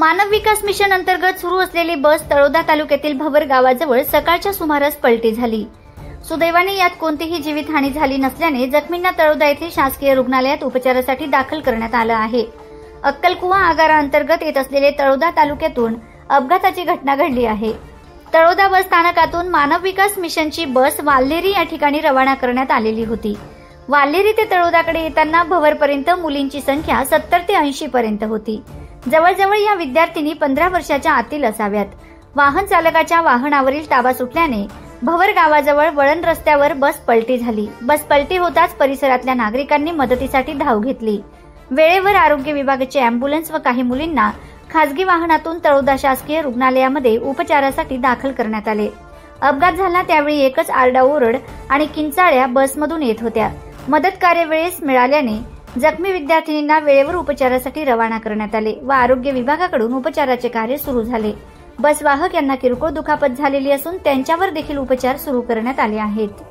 मानव विकास mission अंतर्गत सुरू असलेली बस तळोदा तालुक्यातील भवर गावाजवळ सकाळच्या सुमारास पलटी झाली। सुदैवाने यात कोणतीही जीवितहानी झाली नसल्याने जखमींना तळोदा येथील शासकीय रुग्णालयात उपचारासाठी दाखल करण्यात आलं आहे। अक्कलकुवा आगारा अंतर्गत येत असलेले तळोदा तालुक्यातून अपघाताची घटना घडली आहे। तळोदा बस स्थानकातून मानव विकास मिशनची बस वाल्हेरी या ठिकाणी रवाना करण्यात आलेली होती। वाल्हेरी ते तळोदाकडे येताना भवरपर्यंत मुलींची संख्या 70 ते 80 पर्यंत होती। जवळजवळ या विद्यार्थिनी 15 वर्षाच्या आतील असाव्यात। वाहन चालकाच्या वाहनावरील ताबा सुटल्याने भवर गावाजवळ वळण रस्त्यावर बस पलटी झाली। बस पलटी होताच परिसरातल्या नागरिकांनी मदतीसाठी धाव घेतली। वेळेवर आरोग्य विभागाचे अँब्युलन्स व काही मुलींना खासगी वाहनातून तळोदा शासकीय रुग्णालयामध्ये उपचारासाठी दाखल करण्यात आले। अपघात झाला त्यावेळी एकच आरडाओरड आणि किंचाळ्या बसमधून येत होत्या। मदत कार्य वेळेस मिळाल्याने जखमी विद्यार्थिनींना वेळेवर उपचारासाठी रवाना करण्यात आले व आरोग्य विभागाकडून उपचाराचे कार्य सुरू झाले। बस वाहक यांना किरकोळ दुखापत झालेली असून त्यांच्यावर देखील उपचार सुरू करण्यात आले आहेत।